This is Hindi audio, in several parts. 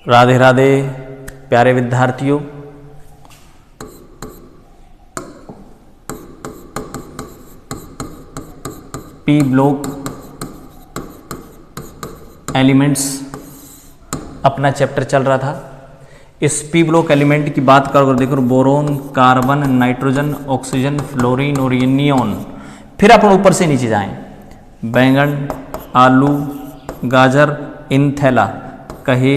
राधे राधे प्यारे विद्यार्थियों। पी ब्लॉक एलिमेंट्स अपना चैप्टर चल रहा था। इस पी ब्लॉक एलिमेंट की बात कर देखो, boron, carbon, nitrogen, oxygen, fluorine और ये नियोन। फिर अपन ऊपर से नीचे जाएं, बैंगन, आलू, गाजर, इनथैला, कहे,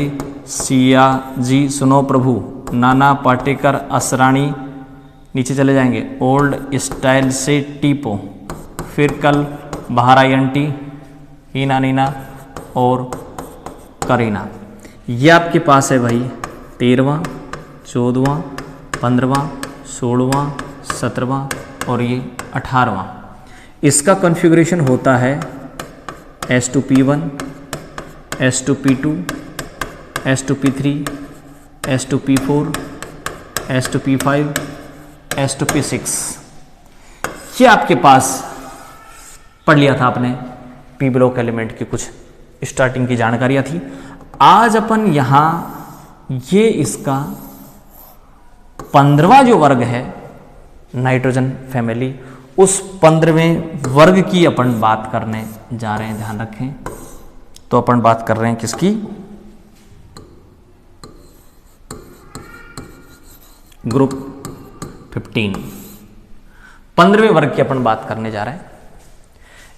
सिया जी, सुनो प्रभु, नाना पाटेकर, असरानी, नीचे चले जाएंगे, ओल्ड स्टाइल से टीपो, फिर कल, बहारायंटी, हीना नीना और करीना। ये आपके पास है भाई 13वां, 14वां, 15वां, 16वां, 17वां और ये 18वां। इसका कॉन्फ़िगरेशन होता है S2P1, S2P2, S2P3, S2P4, S2P5, S2P6। ये आपके पास पढ़ लिया था आपने, पी ब्लॉक एलिमेंट की कुछ स्टार्टिंग की जानकारियां थी। आज अपन यहां ये इसका 15वां जो वर्ग है नाइट्रोजन फैमिली, उस 15वें वर्ग की अपन बात करने जा रहे हैं। ध्यान रखें, तो अपन बात कर रहे हैं किसकी? ग्रुप 15, 15वें वर्ग की अपन बात करने जा रहे हैं।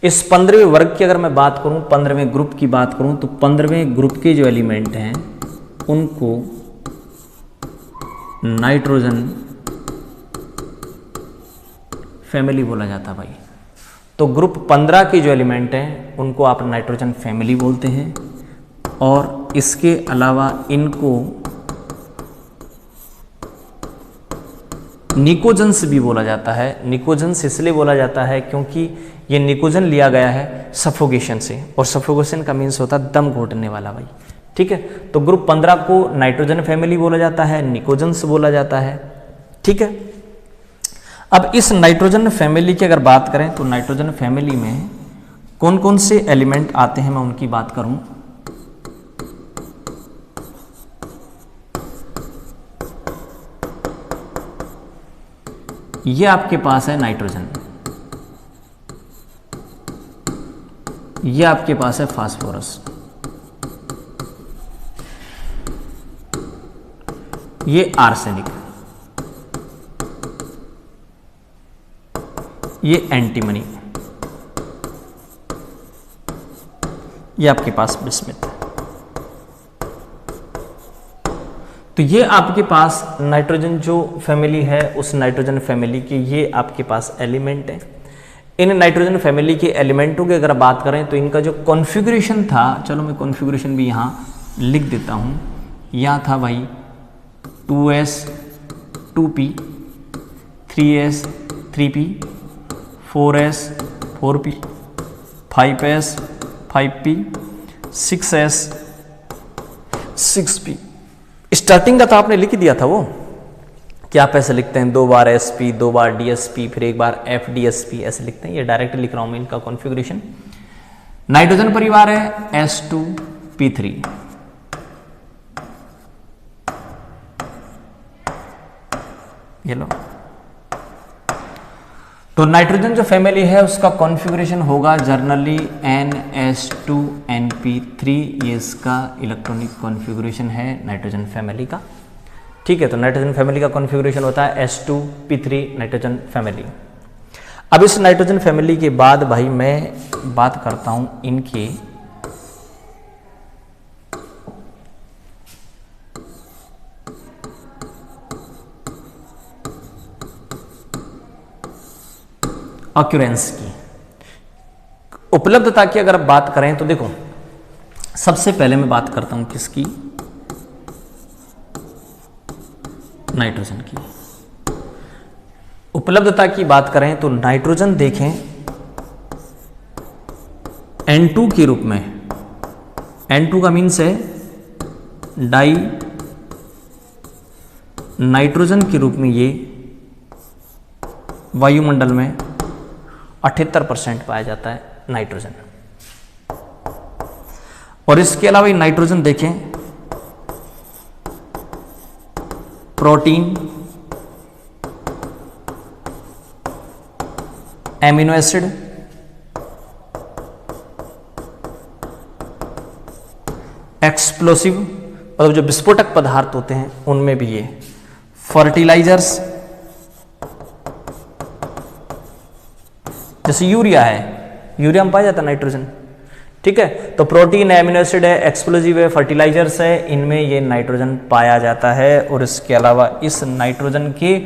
इस 15वें वर्ग की अगर मैं बात करूं, 15वें ग्रुप की बात करूं, तो 15वें ग्रुप के जो एलिमेंट हैं उनको नाइट्रोजन फैमिली बोला जाता है भाई। तो ग्रुप 15 के जो एलिमेंट हैं उनको आप नाइट्रोजन फैमिली बोलते हैं। और इसके अलावा इनको निकोजन्स भी बोला जाता है। निकोजन्स इसलिए बोला जाता है क्योंकि ये निकोजन लिया गया है सफोकेशन से, और सफोकेशन का मीन्स होता है दम घोटने वाला भाई। ठीक है, तो ग्रुप 15 को नाइट्रोजन फैमिली बोला जाता है, निकोजन्स बोला जाता है। ठीक है, अब इस नाइट्रोजन फैमिली की अगर बात करें तो नाइट्रोजन फैमिली में कौन कौन से एलिमेंट आते हैं, मैं उनकी बात करूं। ये आपके पास है नाइट्रोजन, ये आपके पास है फास्फोरस, ये आर्सेनिक, ये एंटीमनी, ये आपके पास बिस्मिथ। तो ये आपके पास नाइट्रोजन जो फैमिली है, उस नाइट्रोजन फैमिली के ये आपके पास एलिमेंट है। इन नाइट्रोजन फैमिली के एलिमेंटों की अगर बात करें तो इनका जो कॉन्फ़िगरेशन था, चलो मैं कॉन्फ़िगरेशन भी यहाँ लिख देता हूँ। यहाँ था भाई 2s 2p, 3s 3p, 4s 4p, 5s 5p, 6s 6p। Starting का तो आपने लिख दिया था वो कि आप ऐसे लिखते हैं 2 बार sp, 2 बार dsp, फिर एक बार fdsp, ऐसे लिखते हैं। ये डायरेक्ट लिख रहा हूं मैं इनका कॉन्फ़िगरेशन। नाइट्रोजन परिवार है S2P3, ये लो। तो नाइट्रोजन जो फैमिली है उसका कॉन्फ़िगरेशन होगा जनरली NS2NP3। ये इसका इलेक्ट्रॉनिक कॉन्फ़िगरेशन है नाइट्रोजन फैमिली का। ठीक है, तो नाइट्रोजन फैमिली का कॉन्फ़िगरेशन होता है S2P3 नाइट्रोजन फैमिली। अब इस नाइट्रोजन फैमिली के बाद भाई मैं बात करता हूं इनके ऑक्यूरेंस की, उपलब्धता की अगर बात करें तो देखो, सबसे पहले मैं बात करता हूं किसकी? नाइट्रोजन की। उपलब्धता की बात करें तो नाइट्रोजन देखें N2 के रूप में। N2 का मीन्स है डाई नाइट्रोजन के रूप में ये वायुमंडल में 78% पाया जाता है नाइट्रोजन। और इसके अलावा नाइट्रोजन देखें प्रोटीन, एमिनो एसिड, एक्सप्लोसिव मतलब जो विस्फोटक पदार्थ होते हैं उनमें भी ये, फर्टिलाइजर्स जैसे यूरिया है, यूरिया में पाया जाता है नाइट्रोजन, ठीक है। तो प्रोटीन है, एमिनो एसिड है, एक्सप्लोजिव है, फर्टिलाइजर्स है, इनमें ये नाइट्रोजन पाया जाता है। और इसके अलावा इस नाइट्रोजन के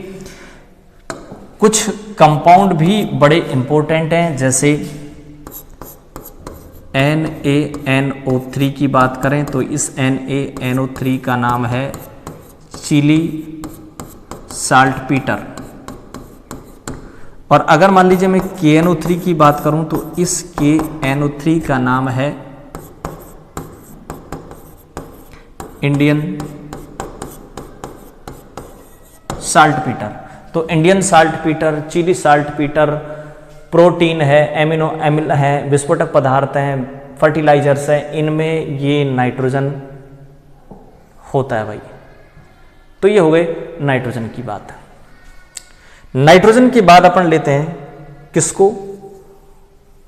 कुछ कंपाउंड भी बड़े इंपॉर्टेंट हैं, जैसे NaNO3 की बात करें तो इस NaNO3 का नाम है चिली साल्टपीटर। और अगर मान लीजिए मैं KNO3 की बात करूं तो इस KNO3 का नाम है इंडियन साल्टपीटर। तो Indian saltpetre, Chile saltpetre, protein है, एमिनो एमिल है, विस्फोटक पदार्थ हैं, फर्टिलाइजर्स हैं, इनमें ये नाइट्रोजन होता है भाई। तो ये हो गए नाइट्रोजन की बात। नाइट्रोजन के बाद अपन लेते हैं किसको,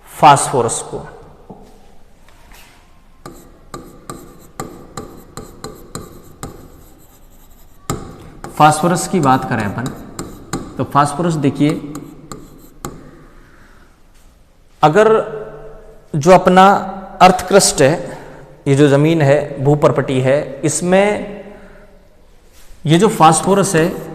फास्फोरस को। फास्फोरस की बात करें अपन तो फास्फोरस देखिए, अगर जो अपना अर्थ क्रस्ट है, ये जो जमीन है, भूपर्पटी है, इसमें ये जो फास्फोरस है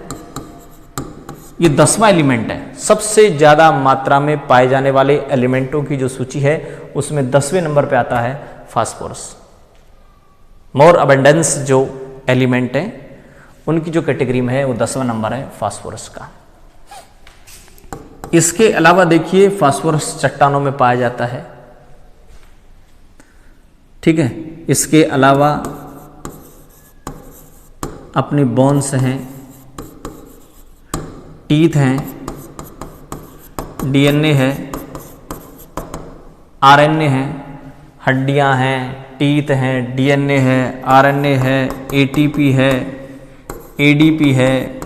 ये 10वां एलिमेंट है। सबसे ज्यादा मात्रा में पाए जाने वाले एलिमेंटों की जो सूची है उसमें 10वें नंबर पे आता है फास्फोरस। मोर अबंडेंस जो एलिमेंट है उनकी जो कैटेगरी में है वो 10वां नंबर है फास्फोरस का। इसके अलावा देखिए फास्फोरस चट्टानों में पाया जाता है, ठीक है। इसके अलावा अपने बोन्स हैं, टीथ हैं, डीएनए है, आरएनए है, हड्डियां हैं, टीथ हैं, डीएनए है, आरएनए है, एटीपी है, एडीपी है,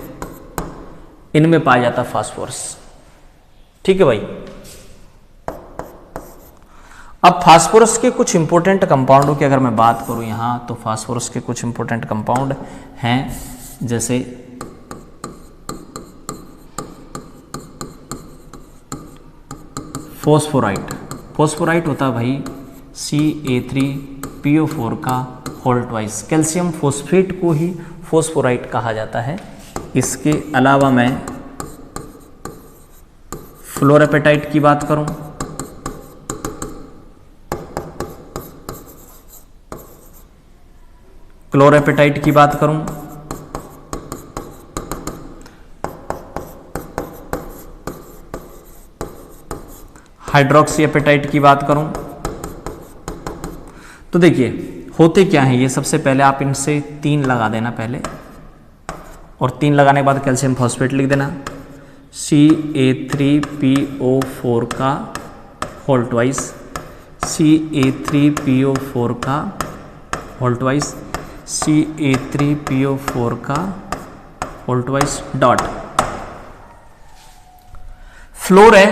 इनमें पाया जाता फास्फोरस, ठीक है भाई। अब फास्फोरस के कुछ इंपॉर्टेंट कंपाउंडों की अगर मैं बात करूं यहां, तो फास्फोरस के कुछ इंपॉर्टेंट कंपाउंड हैं, जैसे फोस्फोराइट। फोस्फोराइट होता है भाई Ca3PO4 का होल ट्वाइस। कैल्शियम फोस्फेट को ही फोस्फोराइट कहा जाता है। इसके अलावा मैं फ्लोरापेटाइट की बात करूं, क्लोरापेटाइट की बात करूं, हाइड्रोक्सी एपेटाइट की बात करूं, तो देखिए होते क्या हैं ये। सबसे पहले आप इनसे 3 लगा देना पहले, और 3 लगाने के बाद कैल्शियम फॉस्फेट लिख देना, Ca3PO4 का होल ट्वाइस, Ca3PO4 का होल ट्वाइस, Ca3PO4 का होल ट्वाइस डॉट। फ्लोर है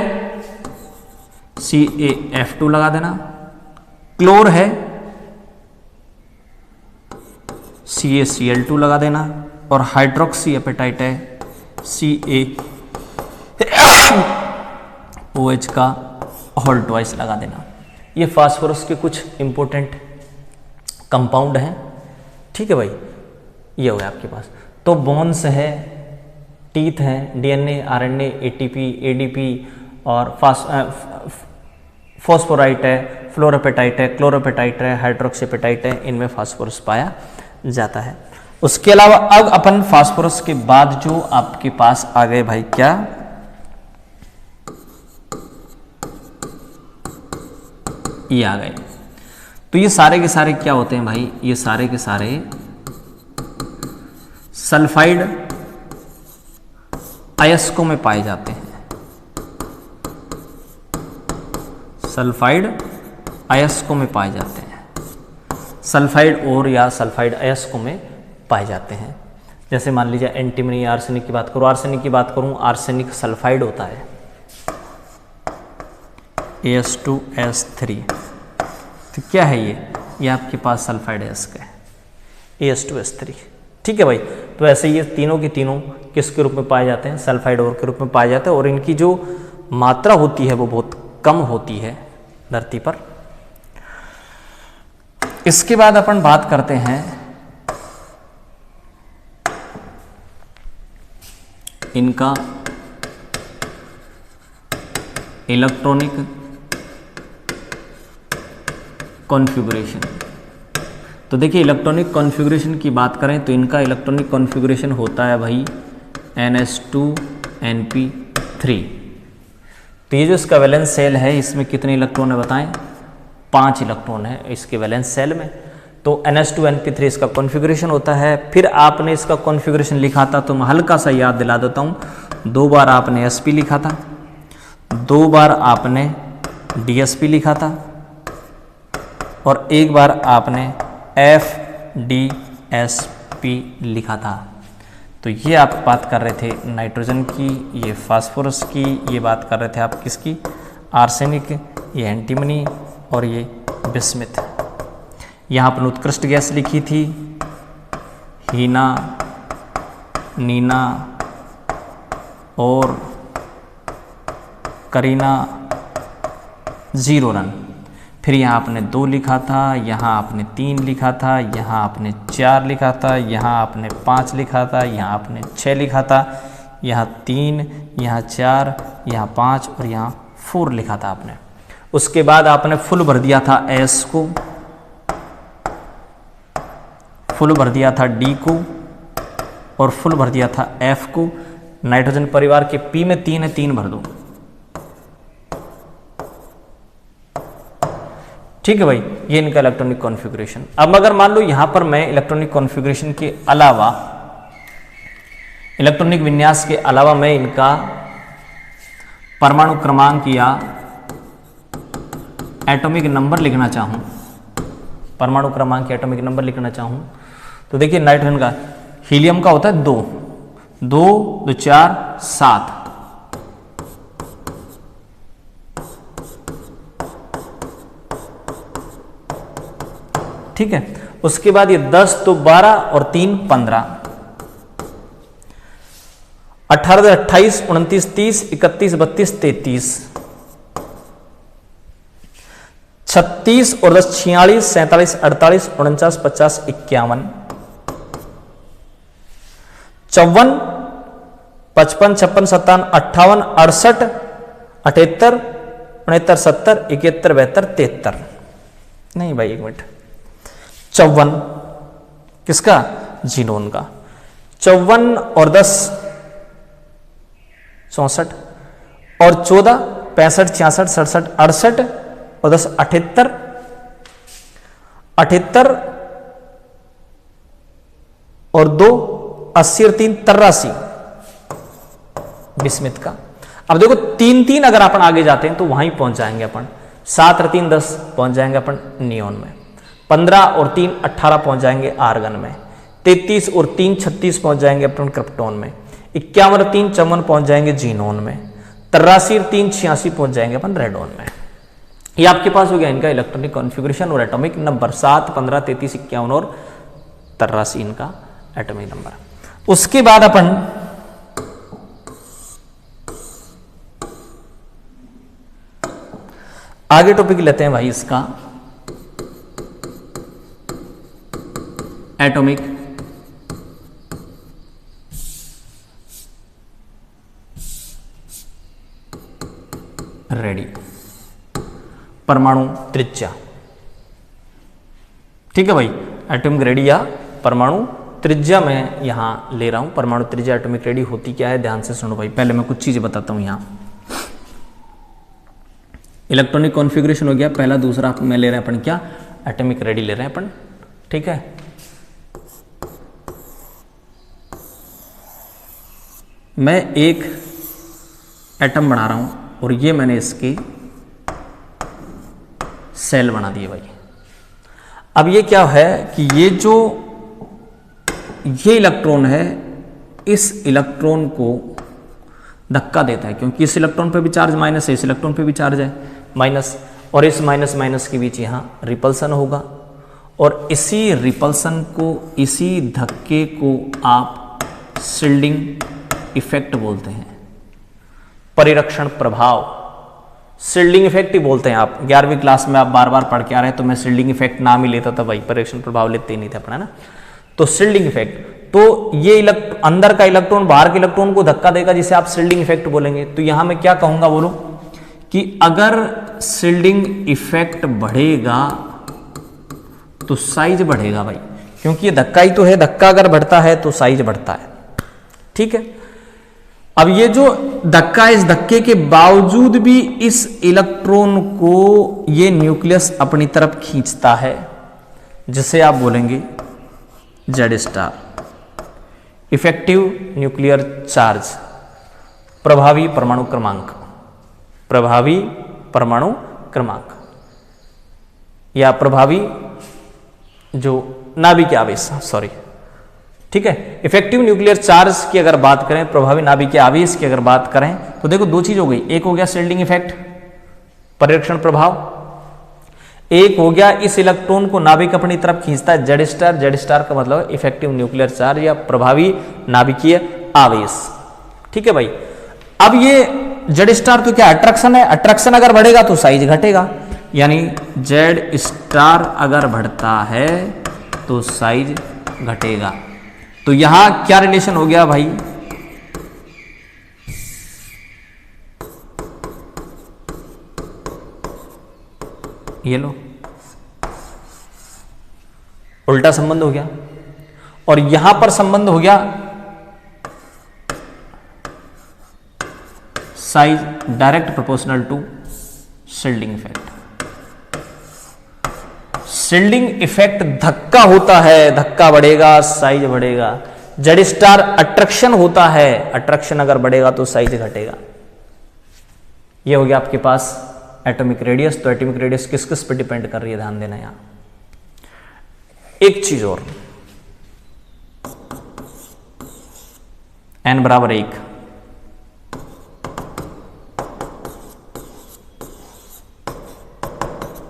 CaF2 लगा देना, क्लोर है CaCl2 लगा देना, और हाइड्रोक्सी एपेटाइट है CaOH का होल ट्वाइस लगा देना। ये फास्फोरस के कुछ इंपॉर्टेंट कंपाउंड हैं, ठीक है भाई। ये हो गया आपके पास। तो बोन्स है, टीथ हैं, डीएनए, आरएनए, एटीपी, एडीपी, और फॉस्फोराइट है, फ्लोरापेटाइट है, क्लोरोपेटाइट है, हाइड्रोक्सीपेटाइट है, इनमें फास्फोरस पाया जाता है। उसके अलावा अब अपन फास्फोरस के बाद जो आपके पास आ गए भाई क्या, ये आ गए। तो ये सारे के सारे क्या होते हैं भाई, ये सारे के सारे सल्फाइड अयस्कों में पाए जाते हैं। सल्फाइड अयस्कों में पाए जाते हैं, सल्फाइड और या सल्फाइड अयस्कों में पाए जाते हैं। जैसे मान लीजिए एंटीमनी आर्सेनिक की बात करूँ, आर्सेनिक की बात करूँ, आर्सेनिक सल्फाइड होता है As2S3। तो क्या है ये आपके पास सल्फाइड है इसका As2S3। ठीक है भाई। तो ऐसे ये तीनों के तीनों किसके रूप में पाए जाते हैं, सल्फाइड और के रूप में पाए जाते हैं, और इनकी जो मात्रा होती है वो बहुत कम होती है धरती पर। इसके बाद अपन बात करते हैं इनका इलेक्ट्रॉनिक कॉन्फ़िगरेशन। तो देखिए इलेक्ट्रॉनिक कॉन्फ़िगरेशन की बात करें तो इनका इलेक्ट्रॉनिक कॉन्फ़िगरेशन होता है भाई NH2Np3। तो ये जो इसका वैलेंस सेल है इसमें कितने इलेक्ट्रॉन है बताएं, 5 इलेक्ट्रॉन है इसके वैलेंस सेल में। तो NH2Np3 इसका कॉन्फ़िगरेशन होता है। फिर आपने इसका कॉन्फ़िगरेशन लिखा था, तो मैं हल्का सा याद दिला देता हूँ। 2 बार आपने sp लिखा था, 2 बार आपने dsp लिखा था, और 1 बार आपने FDSP लिखा था। तो ये आप बात कर रहे थे नाइट्रोजन की, ये फास्फोरस की, ये बात कर रहे थे आप किसकी, आर्सेनिक, ये एंटीमनी और ये बिस्मिथ। यहाँ पर उत्कृष्ट गैस लिखी थी हीना, नीना और करीना, 0 रन। फिर यहाँ आपने 2 लिखा था, यहाँ आपने 3 लिखा था, यहाँ आपने 4 लिखा था, यहाँ आपने 5 लिखा था, यहाँ आपने 6 लिखा था, यहाँ 3, यहाँ 4, यहाँ 5 और यहाँ 4 लिखा था आपने। उसके बाद आपने फुल भर दिया था S को, फुल भर दिया था D को और फुल भर दिया था F को। नाइट्रोजन परिवार के P में 3 है, 3 भर दो। ठीक है भाई, ये इनका इलेक्ट्रॉनिक कॉन्फ़िगरेशन। अब अगर मान लो यहां पर मैं इलेक्ट्रॉनिक कॉन्फ़िगरेशन के अलावा, इलेक्ट्रॉनिक विन्यास के अलावा मैं इनका परमाणु क्रमांक या एटॉमिक नंबर लिखना चाहूं, परमाणु क्रमांक या एटॉमिक नंबर लिखना चाहूं, तो देखिए नाइट्रोजन का, हीलियम का होता है 2, 2, 2, 4, 7। ठीक है। उसके बाद ये 10 तो 12 और 3 15, 18 28 29 30 31 32 33, 36 और 10 46 47 48 49 50 51, 54 55 56 57 58 68 78 69 70 71 72 73। नहीं भाई, 1 मिनट, 54 किसका, जीनोन का। 54 और 10 64 और 14 65 66 67 68 और 10 78 78 और 2 80 और 3 83 बिस्मिथ का। अब देखो 3 अगर अपन आगे जाते हैं तो वहां ही पहुंच जाएंगे अपन। 7 और 3 10 पहुंच जाएंगे अपन नियोन में। 15 और 3 18 पहुंच जाएंगे आर्गन में। 33 और 3 36 पहुंच जाएंगे अपन क्रिप्टोन में। 51 और 3 54 पहुंच जाएंगे जीनोन में। 83 और 3 86 पहुंच जाएंगे अपन रेडोन में। ये आपके पास हो गया इनका इलेक्ट्रॉनिक कॉन्फ़िगरेशन और एटॉमिक नंबर। 7 15 33 51 और 83 इनका एटॉमिक नंबर। उसके बाद अपन आगे टॉपिक लेते हैं भाई इसका एटॉमिक रेडी, परमाणु त्रिज्या। ठीक है भाई, एटॉमिक रेडी या परमाणु त्रिज्या मैं यहां ले रहा हूं। परमाणु त्रिज्या एटॉमिक रेडी होती क्या है, ध्यान से सुनो भाई। पहले मैं कुछ चीजें बताता हूं। यहां इलेक्ट्रॉनिक कॉन्फ़िगरेशन हो गया पहला। दूसरा में ले रहे हैं अपन क्या, एटॉमिक रेडी ले रहे हैं अपन। ठीक है, मैं एक एटम बना रहा हूं और ये मैंने इसके सेल बना दिए भाई। अब ये क्या है कि ये जो ये इलेक्ट्रॉन है, इस इलेक्ट्रॉन को धक्का देता है, क्योंकि इस इलेक्ट्रॉन पे भी चार्ज माइनस है, इस इलेक्ट्रॉन पे भी चार्ज है माइनस, और इस माइनस माइनस के बीच यहाँ रिपल्सन होगा, और इसी रिपल्सन को, इसी धक्के को आप शील्डिंग इफेक्ट बोलते हैं, परिरक्षण प्रभाव, शील्डिंग इफेक्ट ही बोलते हैं। आप 11वीं क्लास में आप बार बार पढ़ के आ रहे हैं, तो मैं शील्डिंग इफेक्ट नाम ही लेता था भाई, परिरक्षण प्रभाव लेते ही नहीं थे अपना ना। तो शील्डिंग इफेक्ट, तो ये अंदर का इलेक्ट्रॉन बाहर के इलेक्ट्रॉन को धक्का देगा, जिसे आप शील्डिंग इफेक्ट बोलेंगे। तो यहां मैं क्या कहूंगा, बोलो कि अगर शील्डिंग इफेक्ट बढ़ेगा तो साइज बढ़ेगा भाई, क्योंकि ये धक्का ही तो है, धक्का अगर बढ़ता है तो साइज बढ़ता है। ठीक है, अब ये जो धक्का है, इस धक्के के बावजूद भी इस इलेक्ट्रॉन को ये न्यूक्लियस अपनी तरफ खींचता है, जिसे आप बोलेंगे Z star, effective nuclear charge, प्रभावी परमाणु क्रमांक, प्रभावी परमाणु क्रमांक, या प्रभावी जो नाभिकीय आवेश, सॉरी, ठीक है। इफेक्टिव न्यूक्लियर चार्ज की अगर बात करें, प्रभावी नाभिकीय आवेश की अगर बात करें, तो देखो दो चीज हो गई, एक हो गया शील्डिंग इफेक्ट, परिरक्षण प्रभाव, एक हो गया इस इलेक्ट्रॉन को नाभिक अपनी तरफ खींचता है जेड स्टार, जेड स्टार का मतलब इफेक्टिव न्यूक्लियर चार्ज या प्रभावी नाभिकीय आवेश। ठीक है भाई, अब ये जेड स्टार तो क्या अट्रैक्शन है, अट्रैक्शन अगर बढ़ेगा तो साइज घटेगा, यानी जेड स्टार अगर बढ़ता है तो साइज घटेगा। तो यहां क्या रिलेशन हो गया भाई, ये लो उल्टा संबंध हो गया, और यहां पर संबंध हो गया size direct proportional to shielding effect. Shielding effect धक्का होता है, धक्का बढ़ेगा साइज बढ़ेगा। जेड स्टार अट्रैक्शन होता है, अट्रैक्शन अगर बढ़ेगा तो साइज घटेगा। यह हो गया आपके पास एटॉमिक रेडियस। तो एटॉमिक रेडियस किस किस पे डिपेंड कर रही है, ध्यान देना। यहां एक चीज और, n बराबर 1,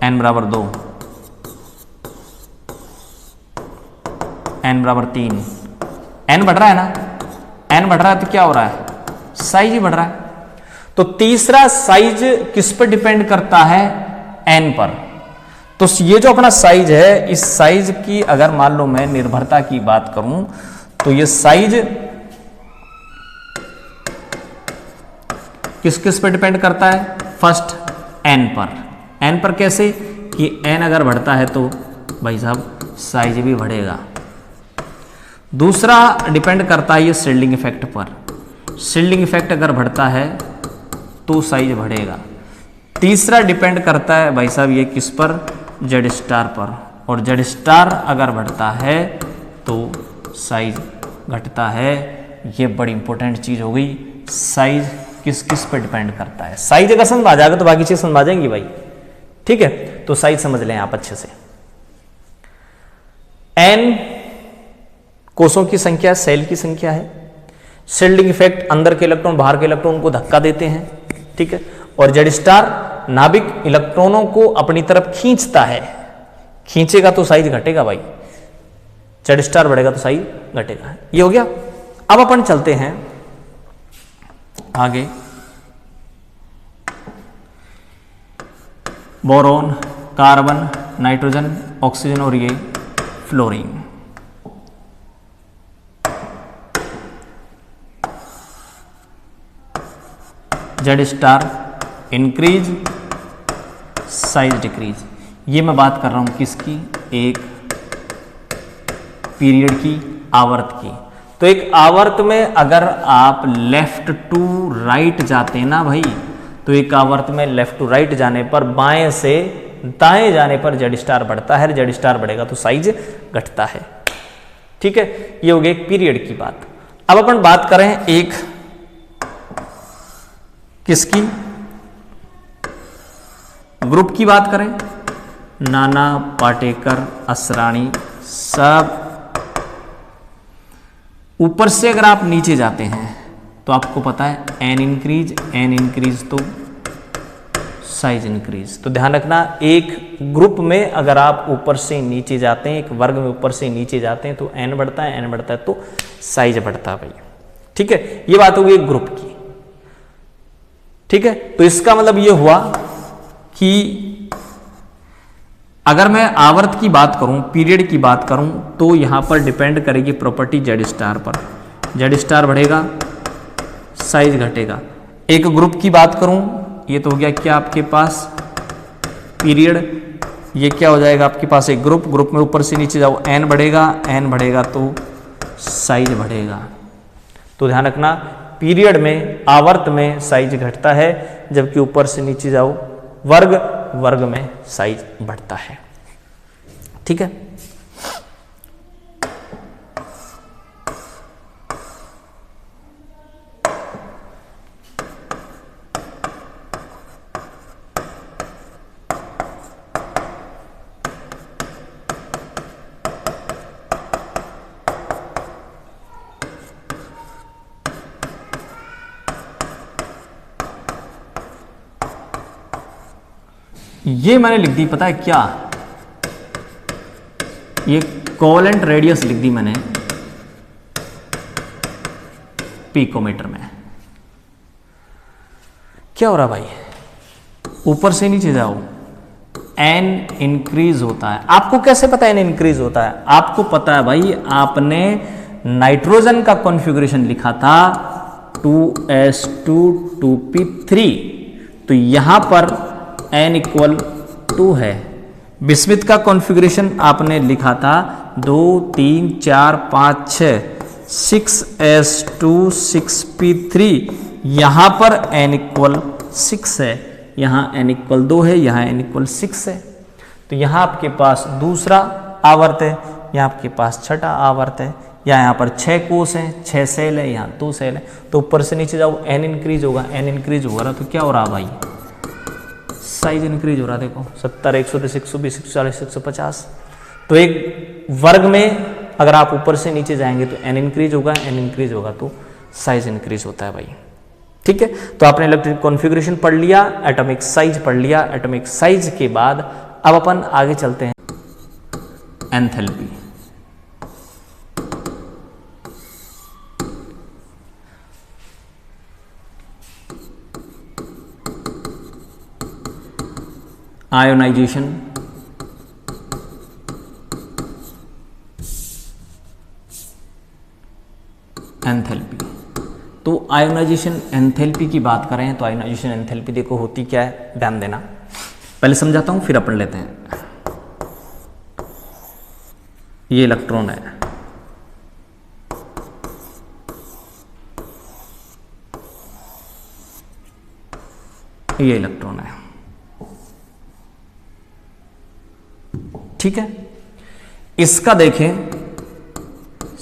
n बराबर 2, n बराबर 3, n बढ़ रहा है ना, n बढ़ रहा है तो क्या हो रहा है, साइज ही बढ़ रहा है। तो तीसरा साइज किस पर डिपेंड करता है, n पर। तो ये जो अपना साइज है, इस साइज की अगर मान लो मैं निर्भरता की बात करूं, तो ये साइज किस किस पर डिपेंड करता है, फर्स्ट n पर। n पर कैसे कि n अगर बढ़ता है तो भाई साहब साइज भी बढ़ेगा। दूसरा डिपेंड करता है ये शील्डिंग इफेक्ट पर। शील्डिंग इफेक्ट अगर बढ़ता है तो साइज बढ़ेगा। तीसरा डिपेंड करता है भाई साहब ये किस पर, जेड स्टार पर। और जेड स्टार अगर बढ़ता है तो साइज घटता है। ये बड़ी इंपॉर्टेंट चीज हो गई, साइज किस किस पर डिपेंड करता है। साइज अगर समझ आ जाएगा तो बाकी चीज समझ आ जाएंगी भाई, ठीक है। तो साइज समझ लें आप अच्छे से। n कोषों की संख्या सेल की संख्या है। शील्डिंग इफेक्ट अंदर के इलेक्ट्रॉन बाहर के इलेक्ट्रॉन को धक्का देते हैं, ठीक है। और जेड स्टार नाभिक इलेक्ट्रॉनों को अपनी तरफ खींचता है, खींचेगा तो साइज घटेगा भाई, जेड स्टार बढ़ेगा तो साइज घटेगा। ये हो गया। अब अपन चलते हैं आगे। बोरोन, कार्बन, नाइट्रोजन, ऑक्सीजन और ये fluorine. Z star increase, size decrease. ये मैं बात कर रहा हूं किसकी, एक पीरियड की, आवर्त की। तो एक आवर्त में अगर आप लेफ्ट टू राइट जाते हैं ना भाई, तो एक आवर्त में लेफ्ट टू राइट जाने पर, बाएं से दाएं जाने पर जेड स्टार बढ़ता है, जेड स्टार बढ़ेगा तो साइज घटता है, ठीक है। ये हो गया एक पीरियड की बात। अब अपन बात करें एक किसकी, ग्रुप की बात करें। नाना, पाटेकर, असरानी, सब ऊपर से अगर आप नीचे जाते हैं तो आपको पता है एन इंक्रीज तो साइज इंक्रीज। तो ध्यान रखना, एक ग्रुप में अगर आप ऊपर से नीचे जाते हैं, एक वर्ग में ऊपर से नीचे जाते हैं तो एन बढ़ता है तो साइज बढ़ता है भाई। ठीक है, ये बात होगी एक ग्रुप की। ठीक है, तो इसका मतलब ये हुआ कि अगर मैं आवर्त की बात करूं, पीरियड की बात करूं, तो यहां पर डिपेंड करेगी प्रॉपर्टी जेड स्टार पर। जेड स्टार बढ़ेगा, साइज घटेगा। एक ग्रुप की बात करूं, ये तो हो गया क्या आपके पास पीरियड, ये क्या हो जाएगा आपके पास एक ग्रुप में ऊपर से नीचे जाओ एन बढ़ेगा तो साइज बढ़ेगा। तो ध्यान रखना, पीरियड में, आवर्त में साइज घटता है, जबकि ऊपर से नीचे जाओ वर्ग में साइज बढ़ता है। ठीक है, ये मैंने लिख दी, पता है क्या, ये कोवेलेंट रेडियस लिख दी मैंने पिकोमीटर में। क्या हो रहा भाई, ऊपर से नीचे जाओ, एन इंक्रीज होता है। आपको कैसे पता है एन इंक्रीज होता है? आपको पता है भाई, आपने नाइट्रोजन का कॉन्फ़िगरेशन लिखा था 2s2 2p3, तो यहां पर n इक्वल 2 है। बिस्मिथ का कॉन्फ़िगरेशन आपने लिखा था 2 3 4 5 6 6s2 6p3, यहां पर n इक्वल 6 है, यहां n इक्वल 2 है, यहां n इक्वल 6 है। तो यहां आपके पास दूसरा आवर्त है, यहां आपके पास छठा आवर्त है, यहाँ पर 6 कोष हैं, 6 सेल है, यहाँ 2 सेल है। तो ऊपर से नीचे जाओ, n इंक्रीज होगा, n इंक्रीज होगा तो क्या हो रहा भाई, साइज इंक्रीज हो रहा। देखो 70 110 120 140 150। तो एक वर्ग में अगर आप ऊपर से नीचे जाएंगे तो n इंक्रीज होगा तो साइज इंक्रीज होता है भाई। ठीक है, तो आपने इलेक्ट्रिक कॉन्फ़िगरेशन पढ़ लिया, एटॉमिक साइज पढ़ लिया। एटॉमिक साइज के बाद अब अपन आगे चलते हैं एंथैल्पी। Ionization, enthalpy. तो आयोनाइजेशन एंथैल्पी की बात करें तो आयोनाइजेशन एंथैल्पी देखो होती क्या है, ध्यान देना। पहले समझाता हूं फिर अपन लेते हैं। ये इलेक्ट्रॉन है, ये इलेक्ट्रॉन है। ठीक है, इसका देखें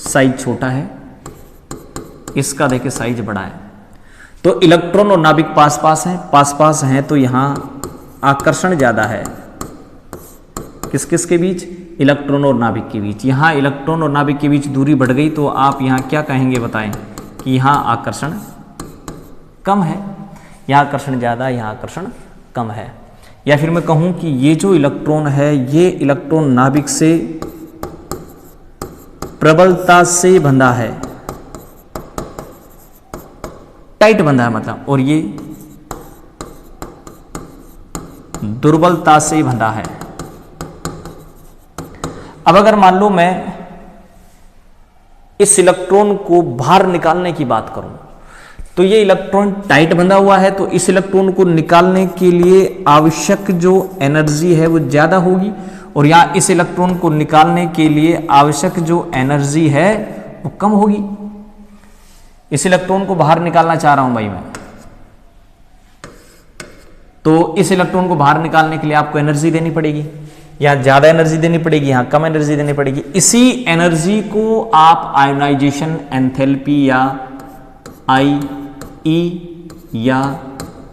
साइज छोटा है, इसका देखें साइज बड़ा है। तो इलेक्ट्रॉन और नाभिक पास पास हैं तो यहां आकर्षण ज्यादा है। किस किस के बीच, इलेक्ट्रॉन और नाभिक के बीच। यहां इलेक्ट्रॉन और नाभिक के बीच दूरी बढ़ गई तो आप यहां क्या कहेंगे बताएं, कि यहां आकर्षण कम है, यहां आकर्षण ज्यादा, यहां आकर्षण कम है। या फिर मैं कहूं कि ये जो इलेक्ट्रॉन है, ये इलेक्ट्रॉन नाभिक से प्रबलता से बंधा है, टाइट बंधा है मतलब, और ये दुर्बलता से बंधा है। अब अगर मान लो मैं इस इलेक्ट्रॉन को बाहर निकालने की बात करूं, तो ये इलेक्ट्रॉन टाइट बंधा हुआ है, तो इस इलेक्ट्रॉन को निकालने के लिए आवश्यक जो एनर्जी है वो ज्यादा होगी, और यहां इस इलेक्ट्रॉन को निकालने के लिए आवश्यक जो एनर्जी है वो कम होगी। इस इलेक्ट्रॉन को बाहर निकालना चाह रहा हूं भाई मैं, तो इस इलेक्ट्रॉन को बाहर निकालने के लिए आपको एनर्जी देनी पड़ेगी, यहां ज्यादा एनर्जी देनी पड़ेगी, यहां कम एनर्जी देनी पड़ेगी। इसी एनर्जी को आप आयोनाइजेशन एंथैल्पी या IE या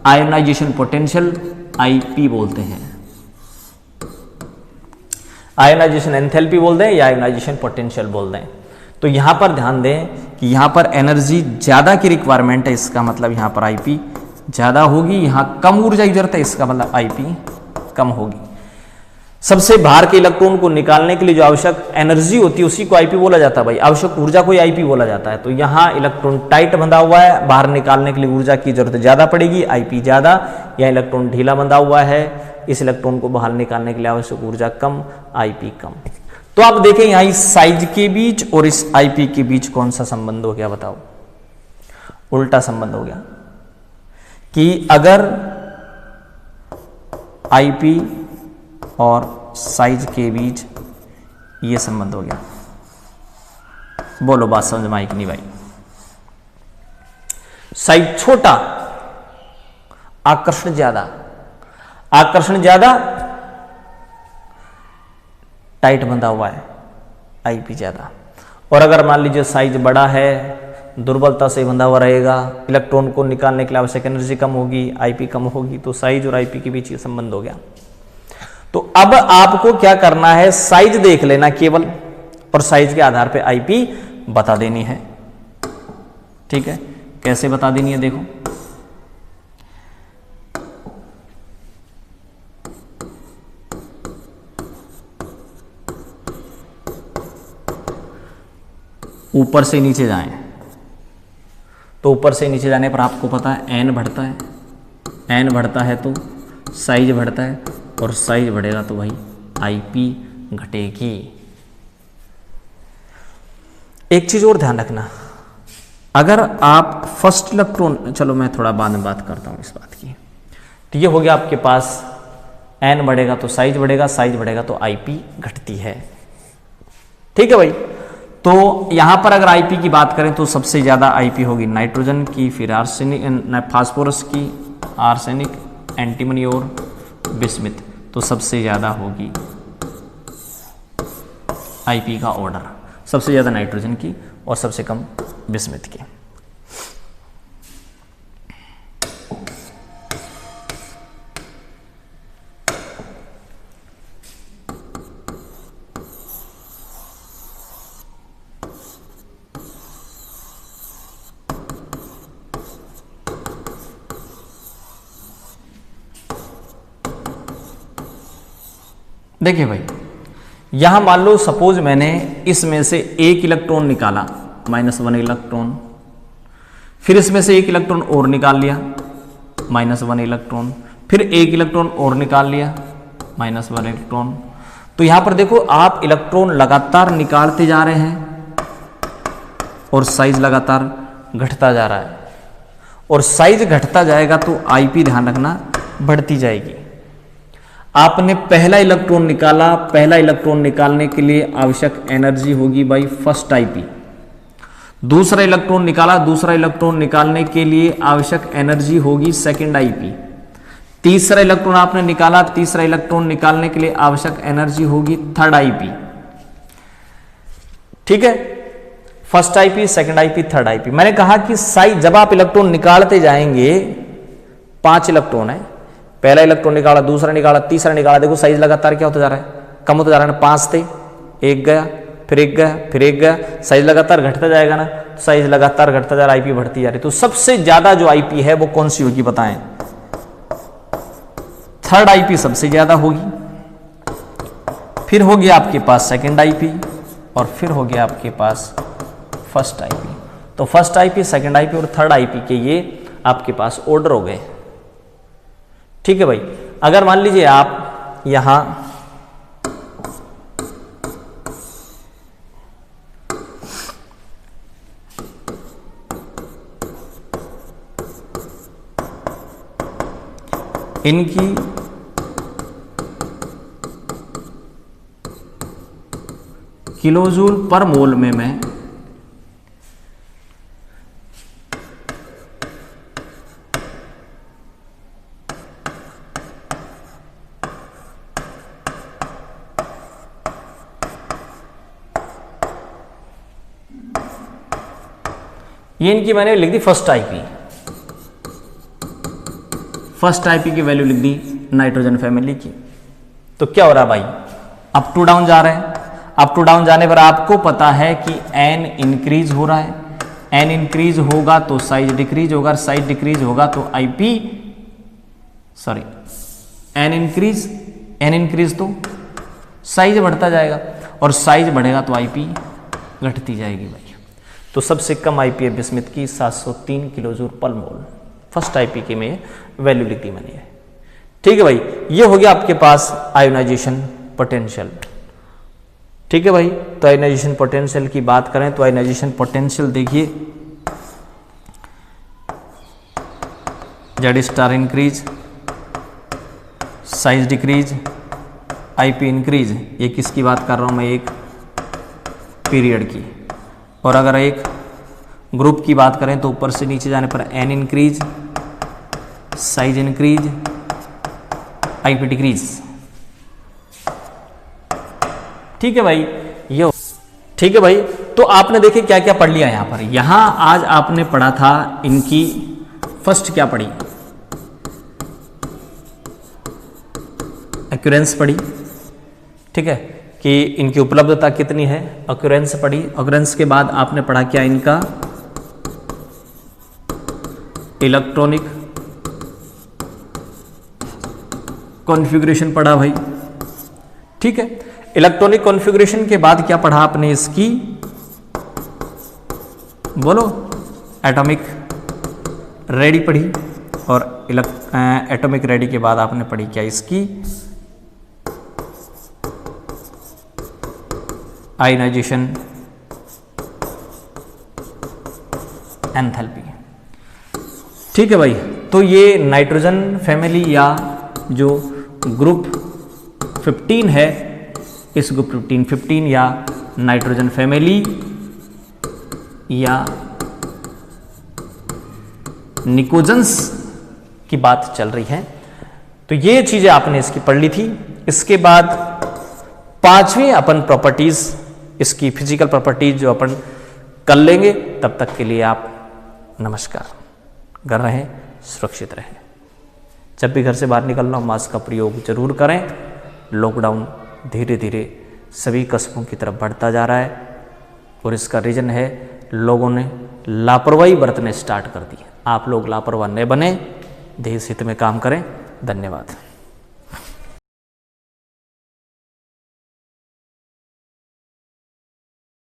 आयोनाइजेशन पोटेंशियल IP बोलते हैं। आयोनाइजेशन एंथैल्पी बोलते हैं या आयोनाइजेशन पोटेंशियल बोलते हैं। तो यहां पर ध्यान दें कि यहाँ पर एनर्जी ज़्यादा की रिक्वायरमेंट है, इसका मतलब यहाँ पर आईपी ज़्यादा होगी, यहाँ कम ऊर्जा की जरूरत है, इसका मतलब आईपी कम होगी। सबसे बाहर के इलेक्ट्रॉन को निकालने के लिए जो आवश्यक एनर्जी होती है उसी को आईपी बोला जाता है भाई, आवश्यक ऊर्जा को आईपी बोला जाता है। तो यहाँ इलेक्ट्रॉन टाइट बंधा हुआ है, बाहर निकालने के लिए ऊर्जा की जरूरत ज़्यादा पड़ेगी, आईपी ज़्यादा। या इलेक्ट्रॉन ढीला बंधा हुआ है, इस इलेक्ट्रॉन को बाहर निकालने के लिए आवश्यक ऊर्जा कम, आईपी कम। तो आप देखें यहाँ इस साइज के बीच और इस आईपी के बीच कौन सा संबंध हो गया बताओ, उल्टा संबंध हो गया कि अगर आईपी और साइज के बीच ये संबंध हो गया। बोलो बात समझ में आई कि नहीं भाई? साइज छोटा, आकर्षण ज्यादा, आकर्षण ज्यादा, टाइट बंधा हुआ है, आईपी ज्यादा। और अगर मान लीजिए साइज बड़ा है, दुर्बलता से बंधा हुआ रहेगा, इलेक्ट्रॉन को निकालने के लिए आवश्यक एनर्जी कम होगी, आईपी कम होगी, तो साइज और आईपी के बीच ये संबंध हो गया। तो अब आपको क्या करना है, साइज देख लेना केवल, और साइज के आधार पे आईपी बता देनी है। ठीक है, कैसे बता देनी है देखो, ऊपर से नीचे जाएं तो ऊपर से नीचे जाने पर आपको पता है एन बढ़ता है, एन बढ़ता है तो साइज बढ़ता है, और साइज बढ़ेगा तो भाई आईपी घटेगी। एक चीज और ध्यान रखना, अगर आप फर्स्ट इलेक्ट्रॉन, चलो मैं थोड़ा बाद में बात करता हूं इस बात की। तो ये हो गया आपके पास, एन बढ़ेगा तो साइज बढ़ेगा, साइज बढ़ेगा तो आईपी घटती है। ठीक है भाई। तो यहां पर अगर आईपी की बात करें तो सबसे ज्यादा आईपी होगी नाइट्रोजन की, फिर आर्सेनिक, फास्फोरस की, आर्सेनिक, एंटीमनी और बिस्मिथ। तो सबसे ज्यादा होगी आईपी का ऑर्डर, सबसे ज्यादा नाइट्रोजन की और सबसे कम बिस्मिथ की। देखिए भाई, यहां मान लो सपोज मैंने इसमें से एक इलेक्ट्रॉन निकाला, -1 इलेक्ट्रॉन, फिर इसमें से एक इलेक्ट्रॉन और निकाल लिया, -1 इलेक्ट्रॉन, फिर एक इलेक्ट्रॉन और निकाल लिया, -1 इलेक्ट्रॉन। तो यहां पर देखो आप इलेक्ट्रॉन लगातार निकालते जा रहे हैं और साइज लगातार घटता जा रहा है, और साइज घटता जाएगा तो आईपी ध्यान रखना बढ़ती जाएगी। आपने पहला इलेक्ट्रॉन निकाला, पहला इलेक्ट्रॉन निकालने के लिए आवश्यक एनर्जी होगी भाई फर्स्ट आईपी। दूसरा इलेक्ट्रॉन निकाला, दूसरा इलेक्ट्रॉन निकालने के लिए आवश्यक एनर्जी होगी सेकंड आईपी। तीसरा इलेक्ट्रॉन आपने निकाला, तीसरा इलेक्ट्रॉन निकालने के लिए आवश्यक एनर्जी होगी थर्ड आईपी। ठीक है, first IP, second IP, third IP. मैंने कहा कि साइज, जब आप इलेक्ट्रॉन निकालते जाएंगे, 5 इलेक्ट्रॉन है, पहला इलेक्ट्रॉन निकाला, दूसरा निकाला, तीसरा निकाला, देखो साइज लगातार क्या होता जा रहा है, कम होता जा रहा है। 5 थे, एक गया, फिर एक गया, फिर एक गया, साइज लगातार घटता जाएगा ना, तो साइज लगातार घटता जा रहा है, आईपी बढ़ती जा रही है। तो सबसे ज्यादा जो आईपी है वो कौन सी होगी बताएं? थर्ड आईपी सबसे ज्यादा होगी, फिर हो गया आपके पास सेकंड आईपी, और फिर हो गया आपके पास फर्स्ट आईपी। तो फर्स्ट आईपी, सेकंड आईपी और थर्ड आईपी के ये आपके पास ऑर्डर हो गए। ठीक है भाई। अगर मान लीजिए आप यहां इनकी किलोजूल पर मोल में मैं ये इनकी मैंने लिख the first IP, first IP की वैल्यू लिख दी नाइट्रोजन फैमिली की। तो क्या हो रहा है भाई, अप टू डाउन जा रहे हैं। अप टू डाउन जाने पर आपको पता है कि एन इंक्रीज हो रहा है, एन इंक्रीज होगा तो साइज डिक्रीज होगा, साइज डिक्रीज होगा तो आईपी, सॉरी एन इंक्रीज तो साइज बढ़ता जाएगा और साइज बढ़ेगा तो आईपी घटती जाएगी भाई। तो सबसे कम आईपी बिस्मिथ की 703 किलो जूल पर मोल, फर्स्ट आईपी की में वैल्यू लिख दी मैंने। ठीक है भाई, ये हो गया आपके पास आयोनाइजेशन पोटेंशियल। ठीक है भाई, तो आयोनाइजेशन पोटेंशियल की बात करें तो आयोनाइजेशन पोटेंशियल देखिए, Z star increase, size decrease, IP increase. ये किसकी बात कर रहा हूं मैं, एक पीरियड की। और अगर एक ग्रुप की बात करें तो ऊपर से नीचे जाने पर an increase, size increase, IP decrease. ठीक है भाई, ये ठीक है भाई। तो आपने देखे क्या क्या पढ़ लिया यहां पर। यहां आज आपने पढ़ा था इनकी फर्स्ट क्या पढ़ी, एक्यूरेंस पढ़ी। ठीक है, कि इनकी उपलब्धता कितनी है, ऑक्यूरेंस पढ़ी। ऑक्यूरेंस के बाद आपने पढ़ा क्या, इनका इलेक्ट्रॉनिक कॉन्फ़िगरेशन पढ़ा भाई। ठीक है, इलेक्ट्रॉनिक कॉन्फ़िगरेशन के बाद क्या पढ़ा आपने, इसकी बोलो, एटॉमिक रेडी पढ़ी। और एटॉमिक रेडी के बाद आपने पढ़ी क्या, इसकी आयनाइजेशन एंथैल्पी। ठीक है भाई, तो ये नाइट्रोजन फैमिली या जो ग्रुप 15 है, इस ग्रुप 15 या नाइट्रोजन फैमिली या निकोजन्स की बात चल रही है। तो ये चीजें आपने इसकी पढ़ ली थी। इसके बाद पांचवी अपन प्रॉपर्टीज, इसकी फिजिकल प्रॉपर्टीज जो अपन कर लेंगे। तब तक के लिए आप नमस्कार, घर रहें, सुरक्षित रहें। जब भी घर से बाहर निकलना हो मास्क का प्रयोग जरूर करें। लॉकडाउन धीरे धीरे सभी कस्बों की तरफ बढ़ता जा रहा है और इसका रीजन है लोगों ने लापरवाही बरतने स्टार्ट कर दी। आप लोग लापरवाह न बने, देश हित में काम करें। धन्यवाद।